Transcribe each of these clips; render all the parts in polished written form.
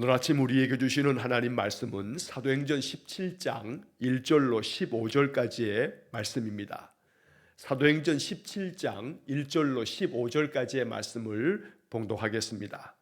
오늘 아침 우리에게 주시는 하나님 말씀은 사도행전 17장 1절로 15절까지의 말씀입니다. 사도행전 17장 1절로 15절까지의 말씀을 봉독하겠습니다.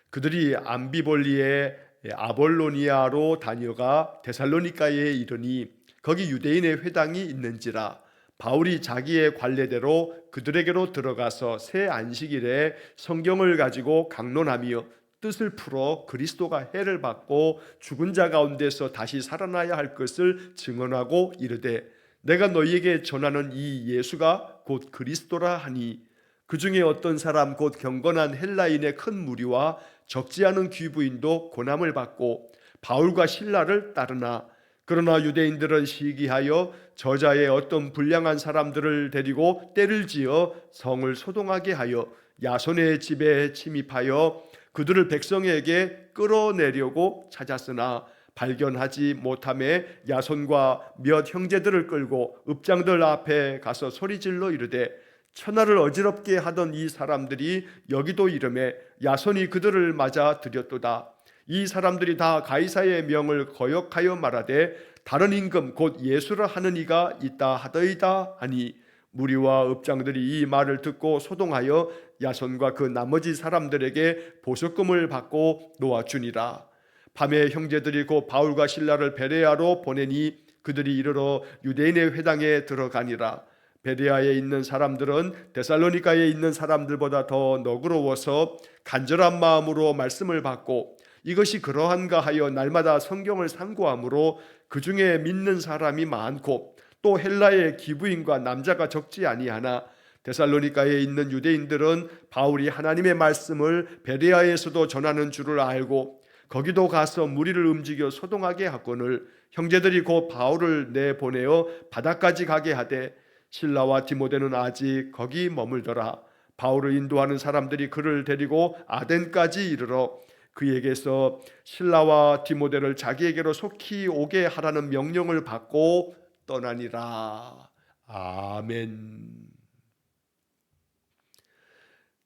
그들이 암비볼리의 아볼로니아로 다녀가 데살로니가에 이르니 거기 유대인의 회당이 있는지라 바울이 자기의 관례대로 그들에게로 들어가서 새 안식일에 성경을 가지고 강론하며 뜻을 풀어 그리스도가 해를 받고 죽은 자 가운데서 다시 살아나야 할 것을 증언하고 이르되 내가 너희에게 전하는 이 예수가 곧 그리스도라 하니 그 중에 어떤 사람 곧 경건한 헬라인의 큰 무리와 적지 않은 귀부인도 고난을 받고 바울과 실라를 따르나 그러나 유대인들은 시기하여 저자의 어떤 불량한 사람들을 데리고 때를 지어 성을 소동하게 하여 야손의 집에 침입하여 그들을 백성에게 끌어내려고 찾았으나 발견하지 못하매 야손과 몇 형제들을 끌고 읍장들 앞에 가서 소리질러 이르되 천하를 어지럽게 하던 이 사람들이 여기도 이르매 야손이 그들을 맞아 들였도다. 이 사람들이 다 가이사의 명을 거역하여 말하되 다른 임금 곧 예수라 하는 이가 있다 하더이다 하니 무리와 읍장들이 이 말을 듣고 소동하여 야손과 그 나머지 사람들에게 보석금을 받고 놓아주니라. 밤에 형제들이 곧 바울과 실라를 베레아로 보내니 그들이 이르러 유대인의 회당에 들어가니라. 베레아에 있는 사람들은 데살로니가에 있는 사람들보다 더 너그러워서 간절한 마음으로 말씀을 받고 이것이 그러한가 하여 날마다 성경을 상고하므로 그 중에 믿는 사람이 많고 또 헬라의 기부인과 남자가 적지 아니하나 데살로니가에 있는 유대인들은 바울이 하나님의 말씀을 베레아에서도 전하는 줄을 알고 거기도 가서 무리를 움직여 소동하게 하거늘 형제들이 곧 바울을 내보내어 바다까지 가게 하되 실라와 디모데는 아직 거기 머물더라. 바울을 인도하는 사람들이 그를 데리고 아덴까지 이르러 그에게서 실라와 디모데를 자기에게로 속히 오게 하라는 명령을 받고 떠나니라. 아멘.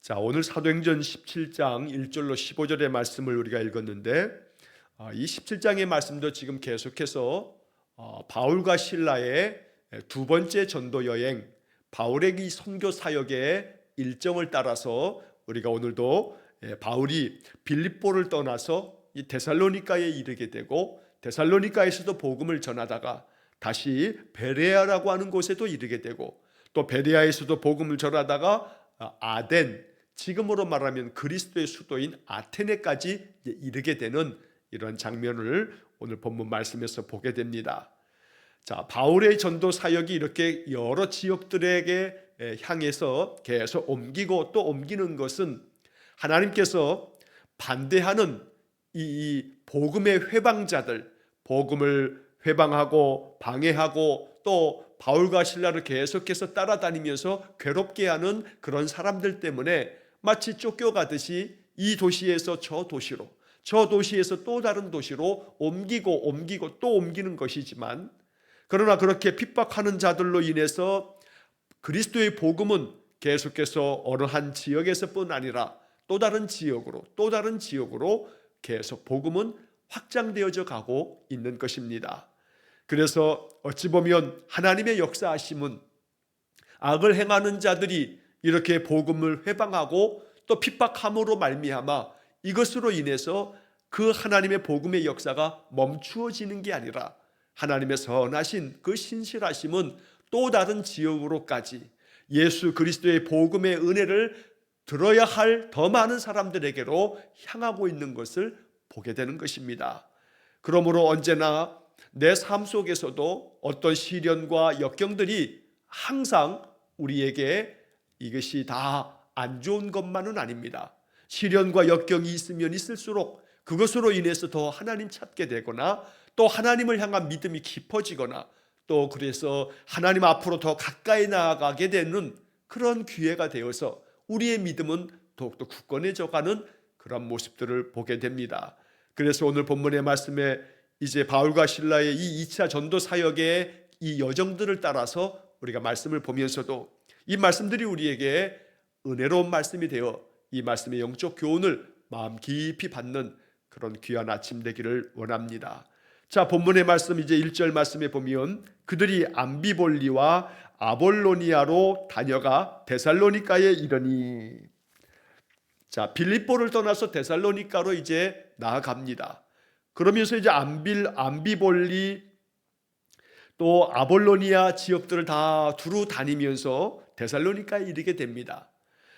자, 오늘 사도행전 17장 1절로 15절의 말씀을 우리가 읽었는데 이 17장의 말씀도 지금 계속해서 바울과 실라의 두 번째 전도 여행, 바울의 이 선교 사역의 일정을 따라서 우리가 오늘도 바울이 빌립보를 떠나서 이 데살로니가에 이르게 되고 데살로니가에서도 복음을 전하다가 다시 베레아라고 하는 곳에도 이르게 되고 또 베레아에서도 복음을 전하다가 아덴, 지금으로 말하면 그리스도의 수도인 아테네까지 이르게 되는 이런 장면을 오늘 본문 말씀에서 보게 됩니다. 자, 바울의 전도 사역이 이렇게 여러 지역들에게 향해서 계속 옮기고 또 옮기는 것은 하나님께서 반대하는 이 복음의 회방자들, 복음을 회방하고 방해하고 또 바울과 실라를 계속해서 따라다니면서 괴롭게 하는 그런 사람들 때문에 마치 쫓겨가듯이 이 도시에서 저 도시로, 저 도시에서 또 다른 도시로 옮기고 또 옮기는 것이지만 그러나 그렇게 핍박하는 자들로 인해서 그리스도의 복음은 계속해서 어느 한 지역에서뿐 아니라 또 다른 지역으로 계속 복음은 확장되어져 가고 있는 것입니다. 그래서 어찌 보면 하나님의 역사하심은 악을 행하는 자들이 이렇게 복음을 회방하고 또 핍박함으로 말미암아 이것으로 인해서 그 하나님의 복음의 역사가 멈추어지는 게 아니라 하나님의 선하신 그 신실하심은 또 다른 지역으로까지 예수 그리스도의 복음의 은혜를 들어야 할 더 많은 사람들에게로 향하고 있는 것을 보게 되는 것입니다. 그러므로 언제나 내 삶 속에서도 어떤 시련과 역경들이 항상 우리에게 이것이 다 안 좋은 것만은 아닙니다. 시련과 역경이 있으면 있을수록 그것으로 인해서 더 하나님 찾게 되거나 또 하나님을 향한 믿음이 깊어지거나 또 그래서 하나님 앞으로 더 가까이 나아가게 되는 그런 기회가 되어서 우리의 믿음은 더욱더 굳건해져 가는 그런 모습들을 보게 됩니다. 그래서 오늘 본문의 말씀에 이제 바울과 실라의 이 2차 전도 사역의 이 여정들을 따라서 우리가 말씀을 보면서도 이 말씀들이 우리에게 은혜로운 말씀이 되어 이 말씀의 영적 교훈을 마음 깊이 받는 그런 귀한 아침 되기를 원합니다. 자, 본문의 말씀 이제 1절 말씀에 보면 그들이 암비볼리와 아볼로니아로 다녀가 데살로니가에 이르니, 자, 빌립보를 떠나서 데살로니가로 이제 나아갑니다. 그러면서 이제 암비볼리 또 아볼로니아 지역들을 다 두루 다니면서 데살로니가에 이르게 됩니다.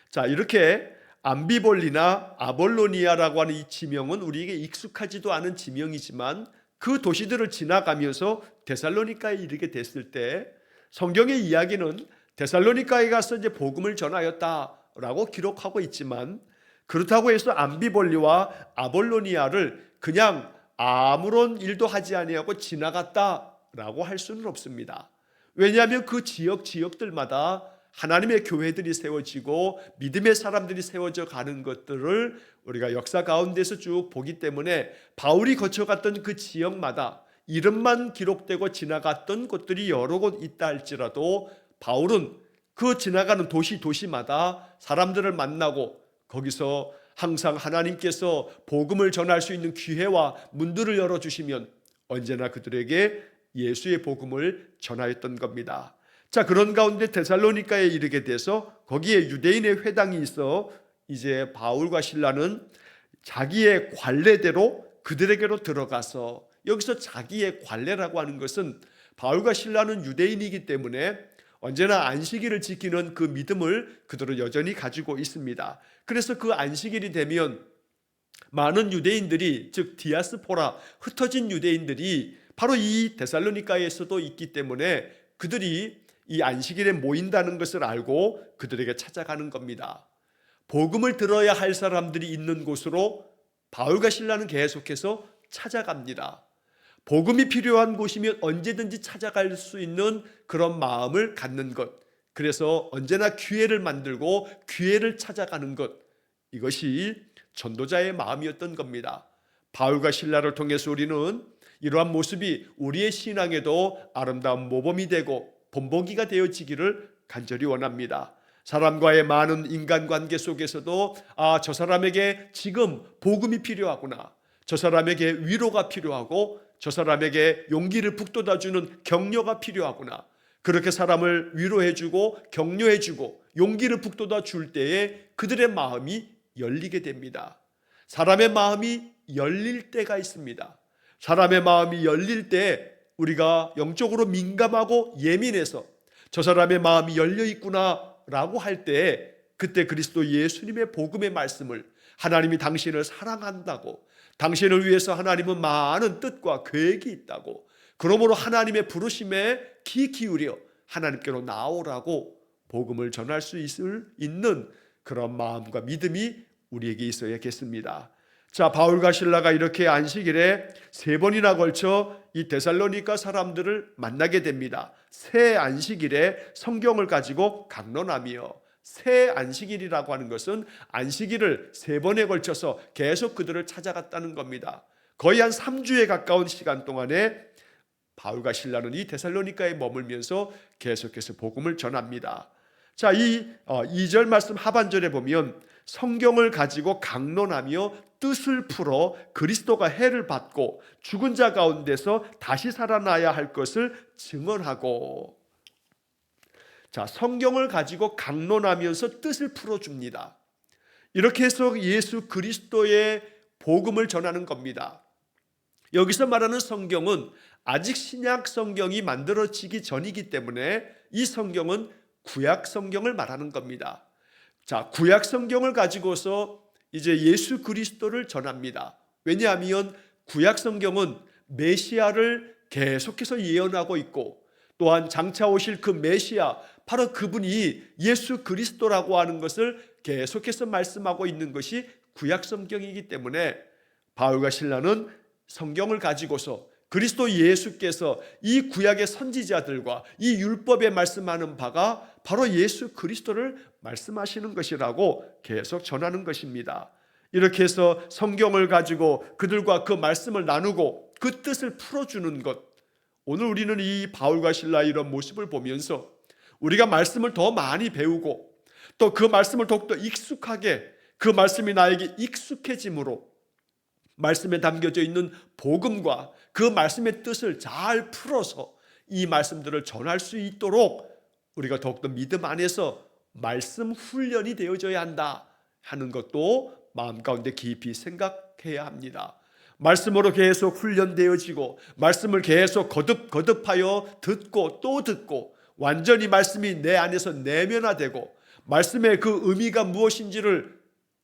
자, 이렇게 암비볼리나 아볼로니아라고 하는 이 지명은 우리에게 익숙하지도 않은 지명이지만 그 도시들을 지나가면서 데살로니가에 이르게 됐을 때 성경의 이야기는 데살로니가에 가서 이제 복음을 전하였다라고 기록하고 있지만, 그렇다고 해서 암비볼리와 아볼로니아를 그냥 아무런 일도 하지 아니하고 지나갔다라고 할 수는 없습니다. 왜냐하면 그 지역들마다 하나님의 교회들이 세워지고 믿음의 사람들이 세워져 가는 것들을 우리가 역사 가운데서 쭉 보기 때문에 바울이 거쳐갔던 그 지역마다 이름만 기록되고 지나갔던 곳들이 여러 곳 있다 할지라도 바울은 그 지나가는 도시마다 사람들을 만나고 거기서 항상 하나님께서 복음을 전할 수 있는 기회와 문들을 열어주시면 언제나 그들에게 예수의 복음을 전하였던 겁니다. 자, 그런 가운데 데살로니가에 이르게 돼서 거기에 유대인의 회당이 있어 이제 바울과 실라는 자기의 관례대로 그들에게로 들어가서, 여기서 자기의 관례라고 하는 것은 바울과 실라는 유대인이기 때문에 언제나 안식일을 지키는 그 믿음을 그들은 여전히 가지고 있습니다. 그래서 그 안식일이 되면 많은 유대인들이, 즉 디아스포라, 흩어진 유대인들이 바로 이 데살로니가에서도 있기 때문에 그들이 이 안식일에 모인다는 것을 알고 그들에게 찾아가는 겁니다. 복음을 들어야 할 사람들이 있는 곳으로 바울과 실라는 계속해서 찾아갑니다. 복음이 필요한 곳이면 언제든지 찾아갈 수 있는 그런 마음을 갖는 것, 그래서 언제나 기회를 만들고 기회를 찾아가는 것, 이것이 전도자의 마음이었던 겁니다. 바울과 실라를 통해서 우리는 이러한 모습이 우리의 신앙에도 아름다운 모범이 되고 본보기가 되어지기를 간절히 원합니다. 사람과의 많은 인간관계 속에서도 저 사람에게 지금 복음이 필요하구나, 저 사람에게 위로가 필요하고 저 사람에게 용기를 북돋아주는 격려가 필요하구나, 그렇게 사람을 위로해주고 격려해주고 용기를 북돋아 줄 때에 그들의 마음이 열리게 됩니다. 사람의 마음이 열릴 때가 있습니다. 사람의 마음이 열릴 때 우리가 영적으로 민감하고 예민해서 저 사람의 마음이 열려 있구나 라고 할 때, 그때 그리스도 예수님의 복음의 말씀을, 하나님이 당신을 사랑한다고, 당신을 위해서 하나님은 많은 뜻과 계획이 있다고, 그러므로 하나님의 부르심에 귀 기울여 하나님께로 나오라고 복음을 전할 수 있는 그런 마음과 믿음이 우리에게 있어야겠습니다. 자, 바울과 실라가 이렇게 안식일에 3번이나 걸쳐 이 데살로니가 사람들을 만나게 됩니다. 새 안식일에 성경을 가지고 강론하며, 새 안식일이라고 하는 것은 안식일을 3번에 걸쳐서 계속 그들을 찾아갔다는 겁니다. 거의 한 3주에 가까운 시간 동안에 바울과 실라는 이 데살로니가에 머물면서 계속해서 복음을 전합니다. 자, 이 2절 말씀 하반절에 보면 성경을 가지고 강론하며 뜻을 풀어 그리스도가 해를 받고 죽은 자 가운데서 다시 살아나야 할 것을 증언하고, 자, 성경을 가지고 강론하면서 뜻을 풀어줍니다. 이렇게 해서 예수 그리스도의 복음을 전하는 겁니다. 여기서 말하는 성경은 아직 신약 성경이 만들어지기 전이기 때문에 이 성경은 구약 성경을 말하는 겁니다. 자, 구약 성경을 가지고서 이제 예수 그리스도를 전합니다. 왜냐하면 구약 성경은 메시아를 계속해서 예언하고 있고, 또한 장차 오실 그 메시아, 바로 그분이 예수 그리스도라고 하는 것을 계속해서 말씀하고 있는 것이 구약 성경이기 때문에 바울과 실라는 성경을 가지고서 그리스도 예수께서 이 구약의 선지자들과 이 율법에 말씀하는 바가 바로 예수 그리스도를 말씀하시는 것이라고 계속 전하는 것입니다. 이렇게 해서 성경을 가지고 그들과 그 말씀을 나누고 그 뜻을 풀어주는 것, 오늘 우리는 이 바울과 실라의 이런 모습을 보면서 우리가 말씀을 더 많이 배우고 또 그 말씀을 더욱더 익숙하게, 그 말씀이 나에게 익숙해짐으로 말씀에 담겨져 있는 복음과 그 말씀의 뜻을 잘 풀어서 이 말씀들을 전할 수 있도록 우리가 더욱더 믿음 안에서 말씀 훈련이 되어져야 한다 하는 것도 마음 가운데 깊이 생각해야 합니다. 말씀으로 계속 훈련되어지고 말씀을 계속 거듭하여 듣고 또 듣고 완전히 말씀이 내 안에서 내면화되고 말씀의 그 의미가 무엇인지를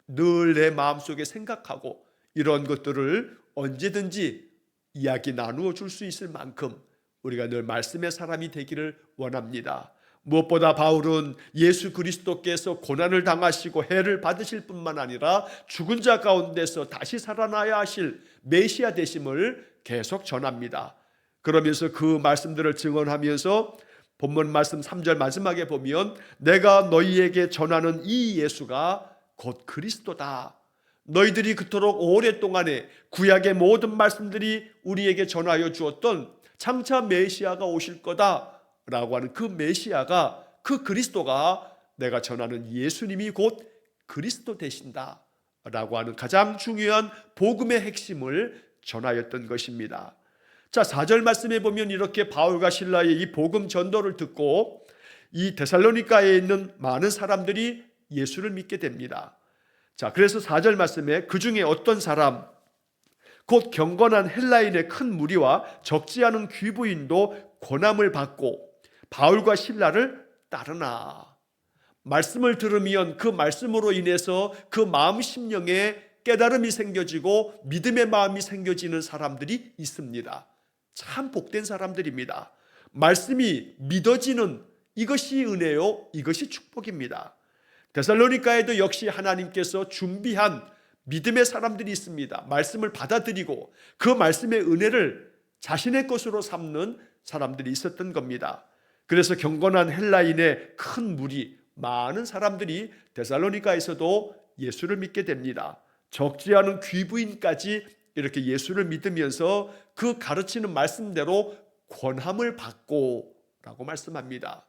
늘 내 마음속에 생각하고 이런 것들을 언제든지 이야기 나누어 줄 수 있을 만큼 우리가 늘 말씀의 사람이 되기를 원합니다. 무엇보다 바울은 예수 그리스도께서 고난을 당하시고 해를 받으실 뿐만 아니라 죽은 자 가운데서 다시 살아나야 하실 메시아 되심을 계속 전합니다. 그러면서 그 말씀들을 증언하면서 본문 말씀 3절 마지막에 보면 내가 너희에게 전하는 이 예수가 곧 그리스도다. 너희들이 그토록 오랫동안에 구약의 모든 말씀들이 우리에게 전하여 주었던 장차 메시아가 오실 거다 라고 하는 그 메시아가, 그 그리스도가 내가 전하는 예수님이 곧 그리스도 되신다 라고 하는 가장 중요한 복음의 핵심을 전하였던 것입니다. 자, 4절 말씀에 보면 이렇게 바울과 실라의 이 복음 전도를 듣고 이 데살로니가에 있는 많은 사람들이 예수를 믿게 됩니다. 자, 그래서 4절 말씀에 그 중에 어떤 사람 곧 경건한 헬라인의 큰 무리와 적지 않은 귀부인도 고난을 받고 바울과 실라를 따르나. 말씀을 들으면 그 말씀으로 인해서 그 마음 심령에 깨달음이 생겨지고 믿음의 마음이 생겨지는 사람들이 있습니다. 참 복된 사람들입니다. 말씀이 믿어지는 이것이 은혜요, 이것이 축복입니다. 데살로니가에도 역시 하나님께서 준비한 믿음의 사람들이 있습니다. 말씀을 받아들이고 그 말씀의 은혜를 자신의 것으로 삼는 사람들이 있었던 겁니다. 그래서 경건한 헬라인의 큰 무리, 많은 사람들이 데살로니가에서도 예수를 믿게 됩니다. 적지 않은 귀부인까지 이렇게 예수를 믿으면서 그 가르치는 말씀대로 권함을 받고 라고 말씀합니다.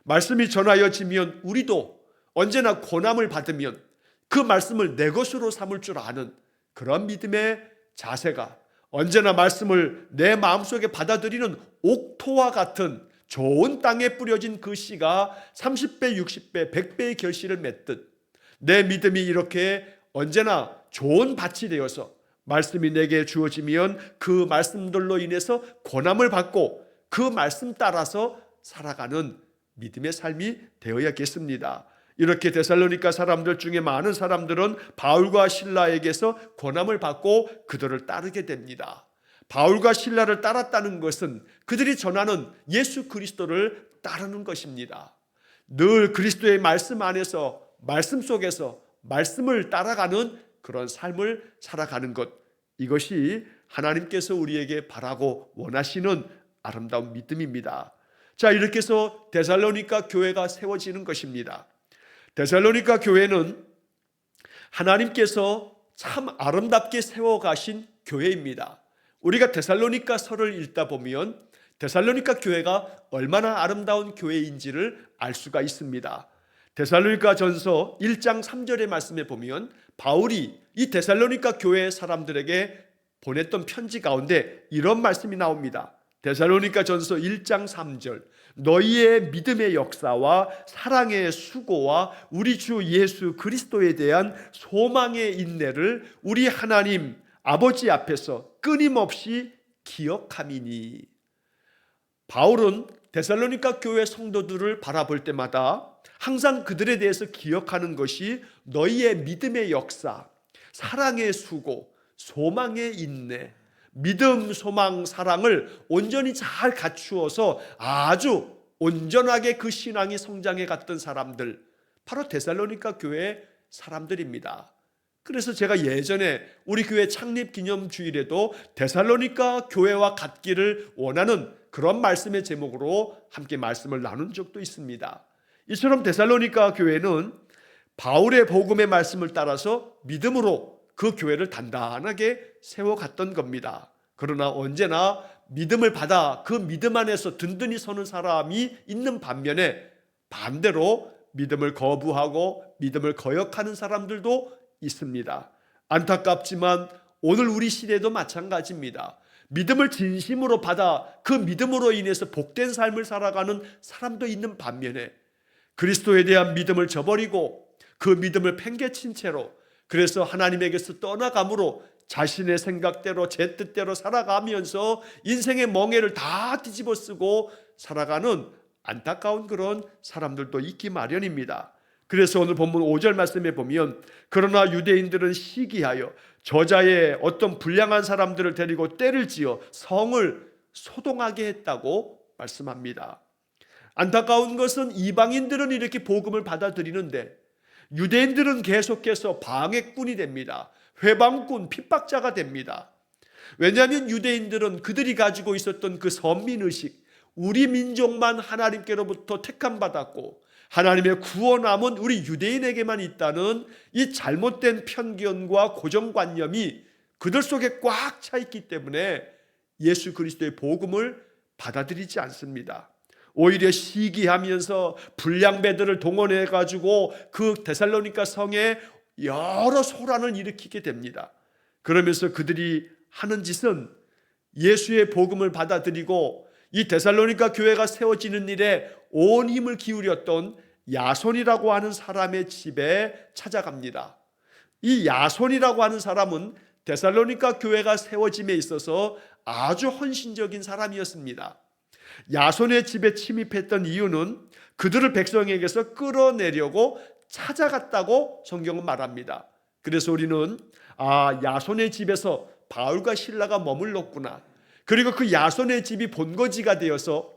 말씀이 전하여지면 우리도 언제나 권함을 받으면 그 말씀을 내 것으로 삼을 줄 아는 그런 믿음의 자세가, 언제나 말씀을 내 마음속에 받아들이는 옥토와 같은 좋은 땅에 뿌려진 그 씨가 30배, 60배, 100배의 결실을 맺듯 내 믿음이 이렇게 언제나 좋은 밭이 되어서 말씀이 내게 주어지면 그 말씀들로 인해서 권함을 받고 그 말씀 따라서 살아가는 믿음의 삶이 되어야겠습니다. 이렇게 데살로니가 사람들 중에 많은 사람들은 바울과 실라에게서 권함을 받고 그들을 따르게 됩니다. 바울과 실라를 따랐다는 것은 그들이 전하는 예수 그리스도를 따르는 것입니다. 늘 그리스도의 말씀 안에서, 말씀 속에서 말씀을 따라가는 그런 삶을 살아가는 것, 이것이 하나님께서 우리에게 바라고 원하시는 아름다운 믿음입니다. 자, 이렇게 해서 데살로니가 교회가 세워지는 것입니다. 데살로니가 교회는 하나님께서 참 아름답게 세워가신 교회입니다. 우리가 데살로니가서를 읽다 보면 데살로니가 교회가 얼마나 아름다운 교회인지를 알 수가 있습니다. 데살로니가전서 1장 3절의 말씀에 보면 바울이 이 데살로니가 교회 사람들에게 보냈던 편지 가운데 이런 말씀이 나옵니다. 데살로니가전서 1장 3절 너희의 믿음의 역사와 사랑의 수고와 우리 주 예수 그리스도에 대한 소망의 인내를 우리 하나님 아버지 앞에서 끊임없이 기억함이니. 바울은 데살로니가 교회 성도들을 바라볼 때마다 항상 그들에 대해서 기억하는 것이 너희의 믿음의 역사, 사랑의 수고, 소망의 인내, 믿음, 소망, 사랑을 온전히 잘 갖추어서 아주 온전하게 그 신앙이 성장해 갔던 사람들, 바로 데살로니가 교회 사람들입니다. 그래서 제가 예전에 우리 교회 창립 기념 주일에도 데살로니가 교회와 같기를 원하는 그런 말씀의 제목으로 함께 말씀을 나눈 적도 있습니다. 이처럼 데살로니가 교회는 바울의 복음의 말씀을 따라서 믿음으로 그 교회를 단단하게 세워갔던 겁니다. 그러나 언제나 믿음을 받아 그 믿음 안에서 든든히 서는 사람이 있는 반면에 반대로 믿음을 거부하고 믿음을 거역하는 사람들도 있습니다. 안타깝지만 오늘 우리 시대도 마찬가지입니다. 믿음을 진심으로 받아 그 믿음으로 인해서 복된 삶을 살아가는 사람도 있는 반면에 그리스도에 대한 믿음을 저버리고 그 믿음을 팽개친 채로 그래서 하나님에게서 떠나감으로 자신의 생각대로 제 뜻대로 살아가면서 인생의 멍에를 다 뒤집어 쓰고 살아가는 안타까운 그런 사람들도 있기 마련입니다. 그래서 오늘 본문 5절 말씀에 보면 그러나 유대인들은 시기하여 저자의 어떤 불량한 사람들을 데리고 때를 지어 성을 소동하게 했다고 말씀합니다. 안타까운 것은 이방인들은 이렇게 복음을 받아들이는데 유대인들은 계속해서 방해꾼이 됩니다. 회방꾼, 핍박자가 됩니다. 왜냐하면 유대인들은 그들이 가지고 있었던 그 선민의식, 우리 민족만 하나님께로부터 택함받았고 하나님의 구원함은 우리 유대인에게만 있다는 이 잘못된 편견과 고정관념이 그들 속에 꽉 차 있기 때문에 예수 그리스도의 복음을 받아들이지 않습니다. 오히려 시기하면서 불량배들을 동원해 가지고 그 데살로니가 성에 여러 소란을 일으키게 됩니다. 그러면서 그들이 하는 짓은 예수의 복음을 받아들이고 이 데살로니가 교회가 세워지는 일에 온 힘을 기울였던 야손이라고 하는 사람의 집에 찾아갑니다. 이 야손이라고 하는 사람은 데살로니가 교회가 세워짐에 있어서 아주 헌신적인 사람이었습니다. 야손의 집에 침입했던 이유는 그들을 백성에게서 끌어내려고 찾아갔다고 성경은 말합니다. 그래서 우리는 야손의 집에서 바울과 실라가 머물렀구나. 그리고 그 야손의 집이 본거지가 되어서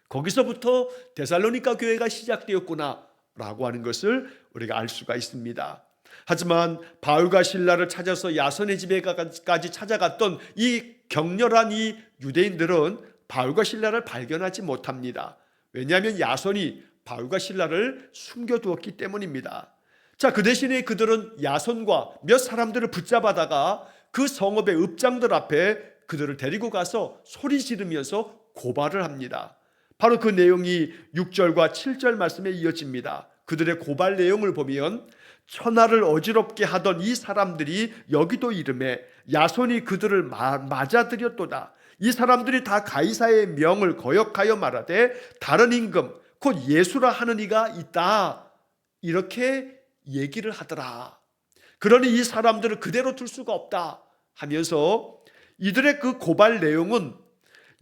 거기서부터 데살로니가 교회가 시작되었구나 라고 하는 것을 우리가 알 수가 있습니다. 하지만 바울과 실라를 찾아서 야손의 집에까지 찾아갔던 이 격렬한 이 유대인들은 바울과 실라를 발견하지 못합니다. 왜냐하면 야손이 바울과 실라를 숨겨두었기 때문입니다. 자, 그 대신에 그들은 야손과 몇 사람들을 붙잡아다가 그 성읍의 읍장들 앞에 그들을 데리고 가서 소리 지르면서 고발을 합니다. 바로 그 내용이 6절과 7절 말씀에 이어집니다. 그들의 고발 내용을 보면 천하를 어지럽게 하던 이 사람들이 여기도 이름에 야손이 그들을 맞아들였도다. 이 사람들이 다 가이사의 명을 거역하여 말하되 다른 임금 곧 예수라 하는 이가 있다. 이렇게 얘기를 하더라. 그러니 이 사람들을 그대로 둘 수가 없다 하면서 이들의 그 고발 내용은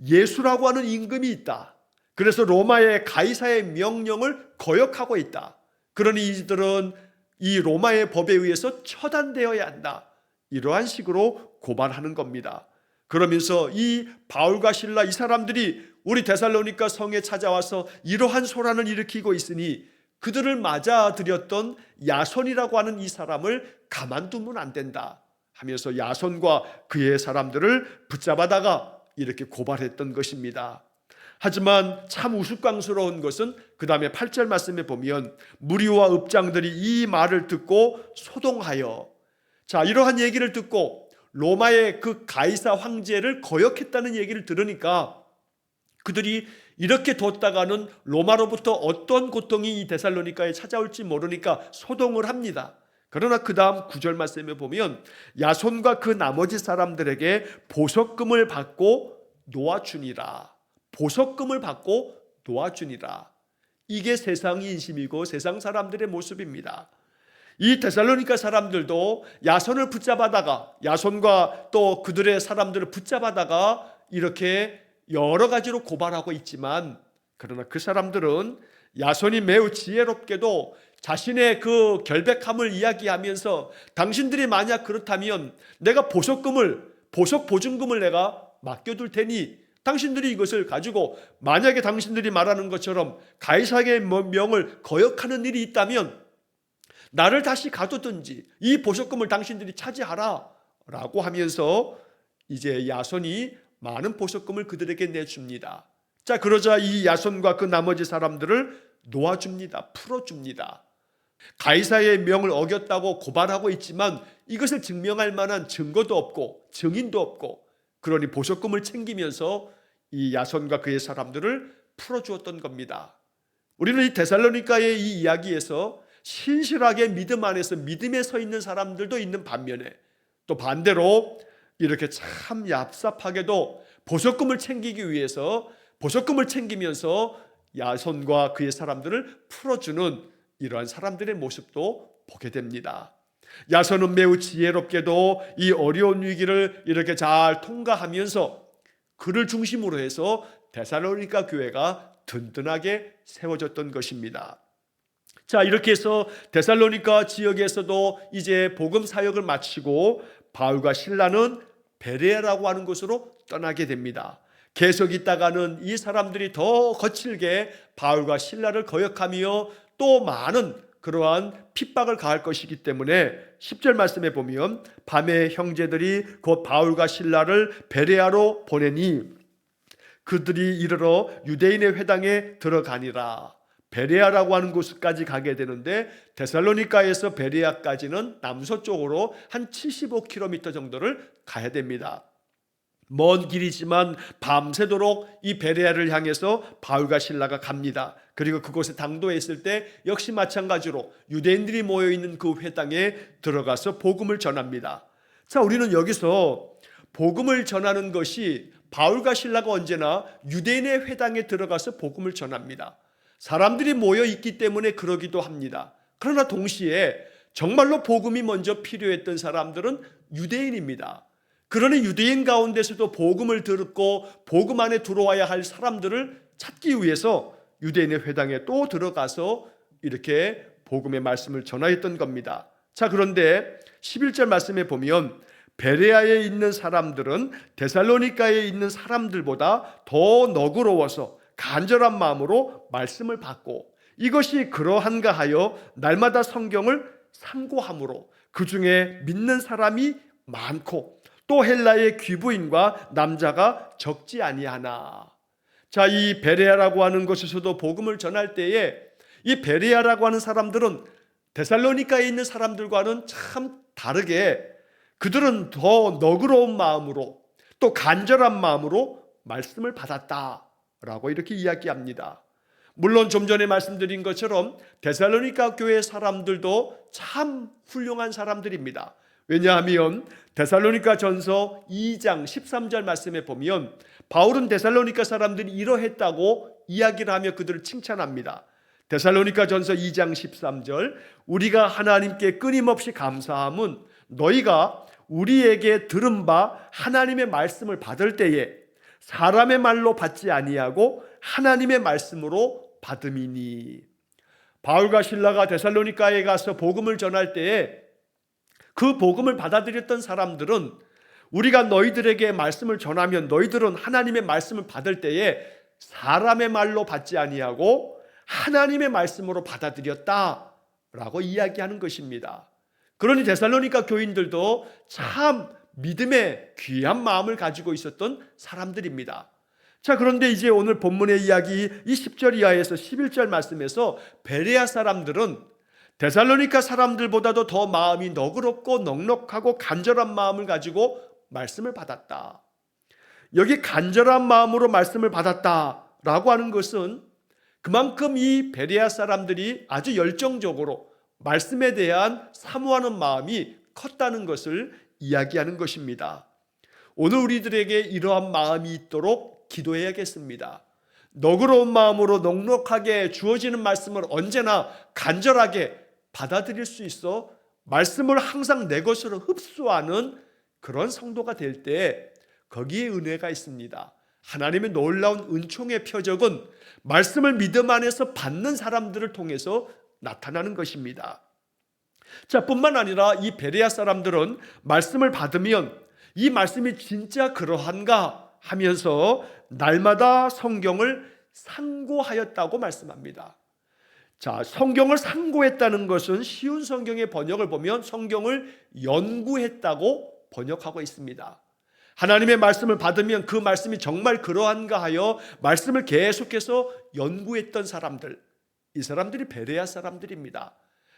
예수라고 하는 임금이 있다. 그래서 로마의 가이사의 명령을 거역하고 있다. 그러니 이들은 이 로마의 법에 의해서 처단되어야 한다. 이러한 식으로 고발하는 겁니다. 그러면서 이 바울과 실라 이 사람들이 우리 데살로니가 성에 찾아와서 이러한 소란을 일으키고 있으니 그들을 맞아들였던 야손이라고 하는 이 사람을 가만두면 안 된다 하면서 야손과 그의 사람들을 붙잡아다가 이렇게 고발했던 것입니다. 하지만 참 우스꽝스러운 것은 그 다음에 8절 말씀에 보면 무리와 읍장들이 이 말을 듣고 소동하여, 자, 이러한 얘기를 듣고 로마의 그 가이사 황제를 거역했다는 얘기를 들으니까 그들이 이렇게 뒀다가는 로마로부터 어떤 고통이 이 데살로니가에 찾아올지 모르니까 소동을 합니다. 그러나 그 다음 9절 말씀에 보면 야손과 그 나머지 사람들에게 보석금을 받고 놓아주니라. 보석금을 받고 놓아주니라. 이게 세상 인심이고 세상 사람들의 모습입니다. 이 데살로니가 사람들도 야손을 붙잡아다가 야손과 또 그들의 사람들을 붙잡아다가 이렇게 여러 가지로 고발하고 있지만 그러나 그 사람들은 야손이 매우 지혜롭게도 자신의 그 결백함을 이야기하면서 당신들이 만약 그렇다면 내가 보석 보증금을 내가 맡겨둘 테니 당신들이 이것을 가지고 만약에 당신들이 말하는 것처럼 가이사의 명을 거역하는 일이 있다면 나를 다시 가두든지 이 보석금을 당신들이 차지하라 라고 하면서 이제 야손이 많은 보석금을 그들에게 내줍니다. 자, 그러자 이 야손과 그 나머지 사람들을 놓아줍니다. 풀어줍니다. 가이사의 명을 어겼다고 고발하고 있지만 이것을 증명할 만한 증거도 없고 증인도 없고 그러니 보석금을 챙기면서 이 야손과 그의 사람들을 풀어주었던 겁니다. 우리는 이 데살로니가의 이 이야기에서 신실하게 믿음 안에서 믿음에 서 있는 사람들도 있는 반면에 또 반대로 이렇게 참 얍삽하게도 보석금을 챙기기 위해서 보석금을 챙기면서 야손과 그의 사람들을 풀어주는 이러한 사람들의 모습도 보게 됩니다. 야손은 매우 지혜롭게도 이 어려운 위기를 이렇게 잘 통과하면서 그를 중심으로 해서 데살로니가 교회가 든든하게 세워졌던 것입니다. 자, 이렇게 해서 데살로니가 지역에서도 이제 복음 사역을 마치고 바울과 실라는 베레아라고 하는 곳으로 떠나게 됩니다. 계속 있다가는 이 사람들이 더 거칠게 바울과 실라를 거역하며 또 많은 그러한 핍박을 가할 것이기 때문에 10절 말씀에 보면 밤에 형제들이 곧 바울과 실라를 베레아로 보내니 그들이 이르러 유대인의 회당에 들어가니라. 베레아라고 하는 곳까지 가게 되는데 데살로니가에서 베레아까지는 남서쪽으로 한 75km 정도를 가야 됩니다. 먼 길이지만 밤새도록 이 베레아를 향해서 바울과 실라가 갑니다. 그리고 그곳에 당도에 있을 때 역시 마찬가지로 유대인들이 모여있는 그 회당에 들어가서 복음을 전합니다. 자, 우리는 여기서 복음을 전하는 것이 바울과 실라가 언제나 유대인의 회당에 들어가서 복음을 전합니다. 사람들이 모여 있기 때문에 그러기도 합니다. 그러나 동시에 정말로 복음이 먼저 필요했던 사람들은 유대인입니다. 그러니 유대인 가운데서도 복음을 듣고 복음 안에 들어와야 할 사람들을 찾기 위해서 유대인의 회당에 또 들어가서 이렇게 복음의 말씀을 전하였던 겁니다. 자, 그런데 11절 말씀에 보면 베레아에 있는 사람들은 데살로니가에 있는 사람들보다 더 너그러워서 간절한 마음으로 말씀을 받고 이것이 그러한가 하여 날마다 성경을 상고함으로 그 중에 믿는 사람이 많고 또 헬라의 귀부인과 남자가 적지 아니하나. 자, 이 베레아라고 하는 곳에서도 복음을 전할 때에 이 베레아라고 하는 사람들은 데살로니가에 있는 사람들과는 참 다르게 그들은 더 너그러운 마음으로 또 간절한 마음으로 말씀을 받았다라고 이렇게 이야기합니다. 물론 좀 전에 말씀드린 것처럼 데살로니가 교회 사람들도 참 훌륭한 사람들입니다. 왜냐하면 데살로니가 전서 2장 13절 말씀에 보면 바울은 데살로니가 사람들이 이러했다고 이야기를 하며 그들을 칭찬합니다. 데살로니가 전서 2장 13절 우리가 하나님께 끊임없이 감사함은 너희가 우리에게 들은 바 하나님의 말씀을 받을 때에 사람의 말로 받지 아니하고 하나님의 말씀으로 받음이니. 바울과 실라가 데살로니가에 가서 복음을 전할 때에 그 복음을 받아들였던 사람들은 우리가 너희들에게 말씀을 전하면 너희들은 하나님의 말씀을 받을 때에 사람의 말로 받지 아니하고 하나님의 말씀으로 받아들였다라고 이야기하는 것입니다. 그러니 데살로니가 교인들도 참 믿음의 귀한 마음을 가지고 있었던 사람들입니다. 자, 그런데 이제 오늘 본문의 이야기 이 10절 이하에서 11절 말씀에서 베레아 사람들은 데살로니가 사람들보다도 더 마음이 너그럽고 넉넉하고 간절한 마음을 가지고 말씀을 받았다. 여기 간절한 마음으로 말씀을 받았다라고 하는 것은 그만큼 이 베레아 사람들이 아주 열정적으로 말씀에 대한 사모하는 마음이 컸다는 것을 이야기하는 것입니다. 오늘 우리들에게 이러한 마음이 있도록 기도해야겠습니다. 너그러운 마음으로 넉넉하게 주어지는 말씀을 언제나 간절하게 받아들일 수 있어 말씀을 항상 내 것으로 흡수하는 그런 성도가 될 때 거기에 은혜가 있습니다. 하나님의 놀라운 은총의 표적은 말씀을 믿음 안에서 받는 사람들을 통해서 나타나는 것입니다. 자, 뿐만 아니라 이 베레아 사람들은 말씀을 받으면 이 말씀이 진짜 그러한가 하면서 날마다 성경을 상고하였다고 말씀합니다. 자, 성경을 상고했다는 것은 쉬운 성경의 번역을 보면 성경을 연구했다고 번역하고 있습니다. 하나님의 말씀을 받으면 그 말씀이 정말 그러한가 하여 말씀을 계속해서 연구했던 사람들, 이 사람들이 베레아 사람들입니다.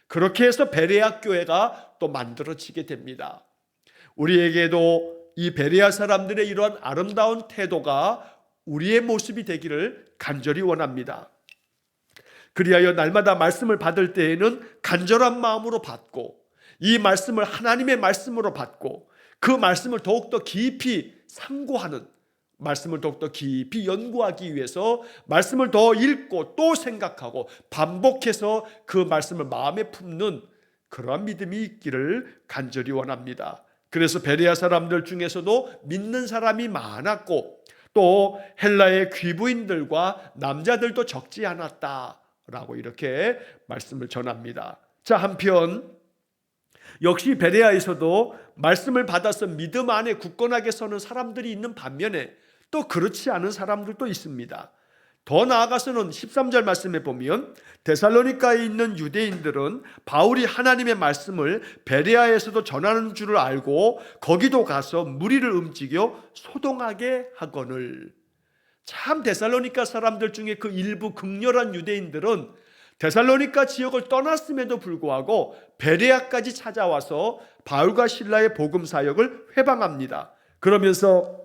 그렇게 해서 베레아 교회가 또 만들어지게 됩니다. 우리에게도 이 베레아 사람들의 이러한 아름다운 태도가 우리의 모습이 되기를 간절히 원합니다. 그리하여 날마다 말씀을 받을 때에는 간절한 마음으로 받고 이 말씀을 하나님의 말씀으로 받고 그 말씀을 더욱더 깊이 상고하는, 말씀을 더욱더 깊이 연구하기 위해서 말씀을 더 읽고 또 생각하고 반복해서 그 말씀을 마음에 품는 그러한 믿음이 있기를 간절히 원합니다. 그래서 베레아 사람들 중에서도 믿는 사람이 많았고 또 헬라의 귀부인들과 남자들도 적지 않았다라고 이렇게 말씀을 전합니다. 자, 한편 역시 베레아에서도 말씀을 받아서 믿음 안에 굳건하게 서는 사람들이 있는 반면에 또 그렇지 않은 사람들도 있습니다. 더 나아가서는 13절 말씀에 보면 데살로니가에 있는 유대인들은 바울이 하나님의 말씀을 베레아에서도 전하는 줄을 알고 거기도 가서 무리를 움직여 소동하게 하거늘. 참 데살로니가 사람들 중에 그 일부 극렬한 유대인들은 데살로니가 지역을 떠났음에도 불구하고 베레아까지 찾아와서 바울과 실라의 복음 사역을 회방합니다. 그러면서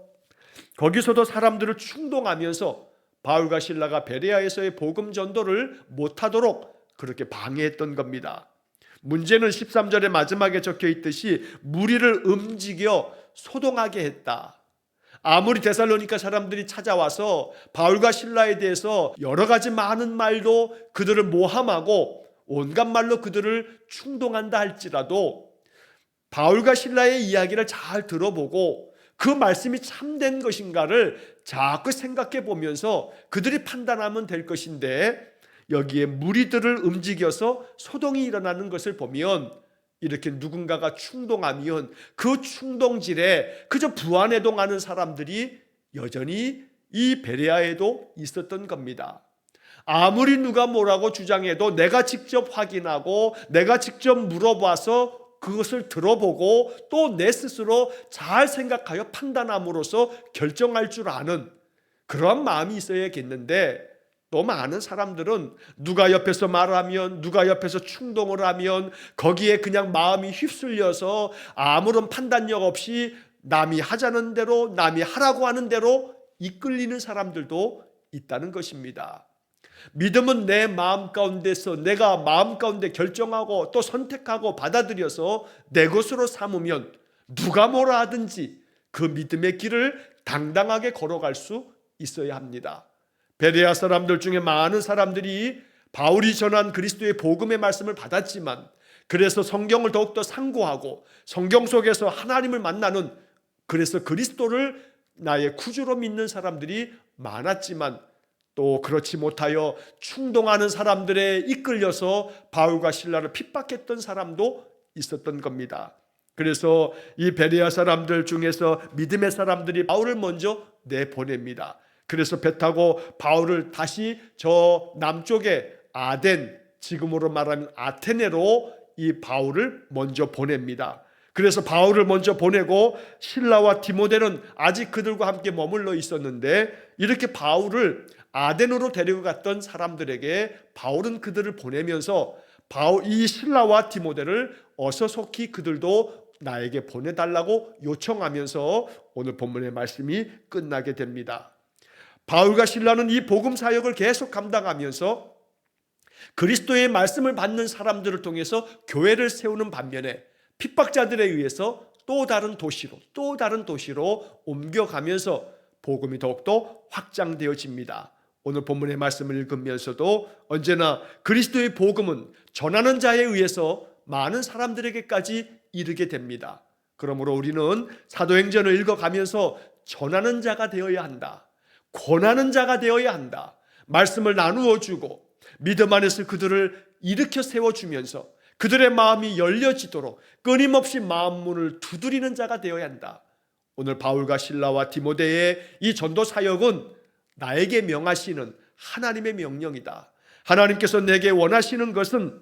거기서도 사람들을 충동하면서 바울과 실라가 베레아에서의 복음 전도를 못하도록 그렇게 방해했던 겁니다. 문제는 13절의 마지막에 적혀 있듯이 무리를 움직여 소동하게 했다. 아무리 데살로니가 사람들이 찾아와서 바울과 실라에 대해서 여러 가지 많은 말도 그들을 모함하고 온갖 말로 그들을 충동한다 할지라도 바울과 실라의 이야기를 잘 들어보고 그 말씀이 참된 것인가를 자꾸 생각해 보면서 그들이 판단하면 될 것인데, 여기에 무리들을 움직여서 소동이 일어나는 것을 보면 이렇게 누군가가 충동하면 그 충동질에 그저 부안해동하는 사람들이 여전히 이 베레아에도 있었던 겁니다. 아무리 누가 뭐라고 주장해도 내가 직접 확인하고 내가 직접 물어봐서 그것을 들어보고 또 내 스스로 잘 생각하여 판단함으로써 결정할 줄 아는 그런 마음이 있어야겠는데, 또 많은 사람들은 누가 옆에서 말하면, 누가 옆에서 충동을 하면 거기에 그냥 마음이 휩쓸려서 아무런 판단력 없이 남이 하자는 대로, 남이 하라고 하는 대로 이끌리는 사람들도 있다는 것입니다. 믿음은 내 마음 가운데서 내가 마음 가운데 결정하고 또 선택하고 받아들여서 내 것으로 삼으면 누가 뭐라 하든지 그 믿음의 길을 당당하게 걸어갈 수 있어야 합니다. 베레아 사람들 중에 많은 사람들이 바울이 전한 그리스도의 복음의 말씀을 받았지만, 그래서 성경을 더욱더 상고하고 성경 속에서 하나님을 만나는, 그래서 그리스도를 나의 구주로 믿는 사람들이 많았지만 또 그렇지 못하여 충동하는 사람들에 이끌려서 바울과 실라를 핍박했던 사람도 있었던 겁니다. 그래서 이 베레아 사람들 중에서 믿음의 사람들이 바울을 먼저 내보냅니다. 그래서 배 타고 바울을 다시 저 남쪽의 아덴, 지금으로 말하면 아테네로 이 바울을 먼저 보냅니다. 그래서 바울을 먼저 보내고 실라와 디모데는 아직 그들과 함께 머물러 있었는데, 이렇게 바울을 아덴으로 데리고 갔던 사람들에게 바울은 그들을 보내면서 이 실라와 디모데를 어서 속히 그들도 나에게 보내달라고 요청하면서 오늘 본문의 말씀이 끝나게 됩니다. 바울과 실라는 이 복음 사역을 계속 감당하면서 그리스도의 말씀을 받는 사람들을 통해서 교회를 세우는 반면에 핍박자들에 의해서 또 다른 도시로 옮겨가면서 복음이 더욱더 확장되어집니다. 오늘 본문의 말씀을 읽으면서도 언제나 그리스도의 복음은 전하는 자에 의해서 많은 사람들에게까지 이르게 됩니다. 그러므로 우리는 사도행전을 읽어가면서 전하는 자가 되어야 한다. 권하는 자가 되어야 한다. 말씀을 나누어 주고 믿음 안에서 그들을 일으켜 세워주면서 그들의 마음이 열려지도록 끊임없이 마음문을 두드리는 자가 되어야 한다. 오늘 바울과 실라와 디모데의 이 전도 사역은 나에게 명하시는 하나님의 명령이다. 하나님께서 내게 원하시는 것은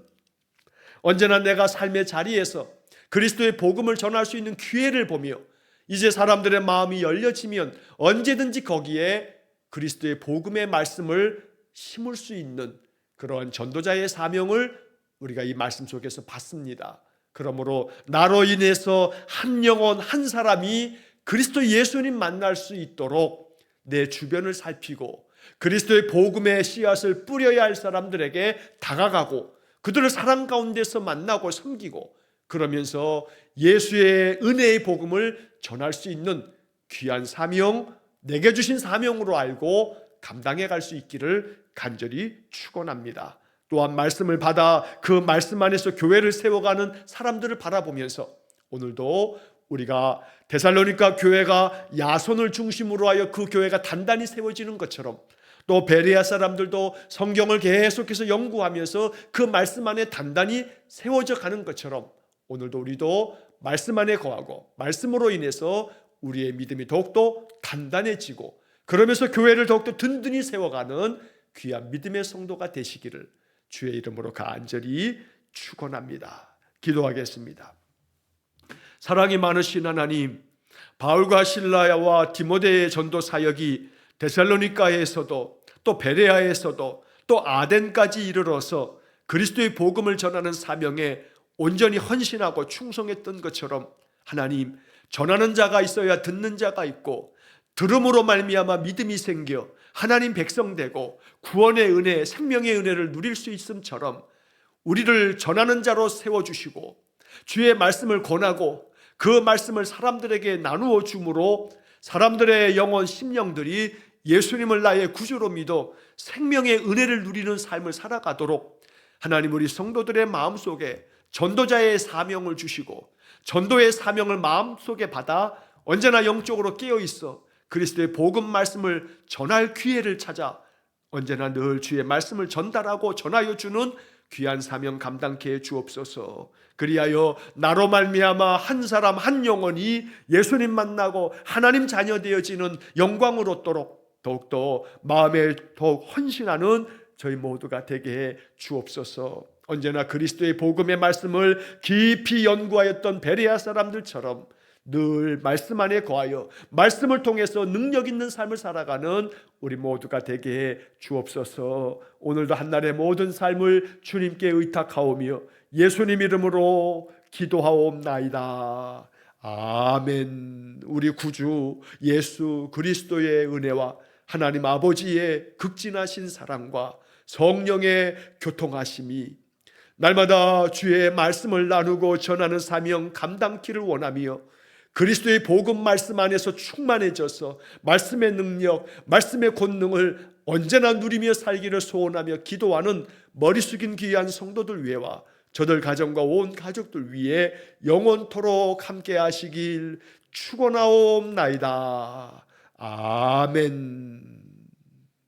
언제나 내가 삶의 자리에서 그리스도의 복음을 전할 수 있는 기회를 보며 이제 사람들의 마음이 열려지면 언제든지 거기에 그리스도의 복음의 말씀을 심을 수 있는 그러한 전도자의 사명을 우리가 이 말씀 속에서 받습니다. 그러므로 나로 인해서 한 영혼 한 사람이 그리스도 예수님 만날 수 있도록 내 주변을 살피고 그리스도의 복음의 씨앗을 뿌려야 할 사람들에게 다가가고 그들을 사랑 가운데서 만나고 섬기고, 그러면서 예수의 은혜의 복음을 전할 수 있는 귀한 사명, 내게 주신 사명으로 알고 감당해 갈 수 있기를 간절히 축원합니다. 또한 말씀을 받아 그 말씀 안에서 교회를 세워가는 사람들을 바라보면서 오늘도 우리가 데살로니가 교회가 야손을 중심으로 하여 그 교회가 단단히 세워지는 것처럼, 또 베레아 사람들도 성경을 계속해서 연구하면서 그 말씀 안에 단단히 세워져 가는 것처럼 오늘도 우리도 말씀 안에 거하고 말씀으로 인해서 우리의 믿음이 더욱더 단단해지고, 그러면서 교회를 더욱더 든든히 세워가는 귀한 믿음의 성도가 되시기를 주의 이름으로 간절히 축원합니다. 기도하겠습니다. 사랑이 많으신 하나님, 바울과 실라야와 디모데의 전도 사역이 데살로니가에서도 또 베레아에서도 또 아덴까지 이르러서 그리스도의 복음을 전하는 사명에 온전히 헌신하고 충성했던 것처럼, 하나님, 전하는 자가 있어야 듣는 자가 있고, 들음으로 말미암아 믿음이 생겨 하나님 백성 되고 구원의 은혜, 생명의 은혜를 누릴 수 있음처럼 우리를 전하는 자로 세워주시고 주의 말씀을 권하고 그 말씀을 사람들에게 나누어 주므로 사람들의 영혼, 심령들이 예수님을 나의 구주로 믿어 생명의 은혜를 누리는 삶을 살아가도록 하나님, 우리 성도들의 마음속에 전도자의 사명을 주시고 전도의 사명을 마음속에 받아 언제나 영적으로 깨어있어 그리스도의 복음 말씀을 전할 기회를 찾아 언제나 늘 주의 말씀을 전달하고 전하여 주는 귀한 사명 감당케 해 주옵소서. 그리하여 나로 말미암아 한 사람 한 영혼이 예수님 만나고 하나님 자녀 되어지는 영광을 얻도록 더욱더 마음에 더욱 헌신하는 저희 모두가 되게 해 주옵소서. 언제나 그리스도의 복음의 말씀을 깊이 연구하였던 베레아 사람들처럼 늘 말씀 안에 거하여 말씀을 통해서 능력 있는 삶을 살아가는 우리 모두가 되게 해 주옵소서. 오늘도 한날의 모든 삶을 주님께 의탁하오며 예수님 이름으로 기도하옵나이다. 아멘. 우리 구주 예수 그리스도의 은혜와 하나님 아버지의 극진하신 사랑과 성령의 교통하심이 날마다 주의 말씀을 나누고 전하는 사명 감당키를 원하며 그리스도의 복음 말씀 안에서 충만해져서 말씀의 능력, 말씀의 권능을 언제나 누리며 살기를 소원하며 기도하는 머리 숙인 귀한 성도들 위에와 저들 가정과 온 가족들 위에 영원토록 함께 하시길 축원하옵나이다. 아멘.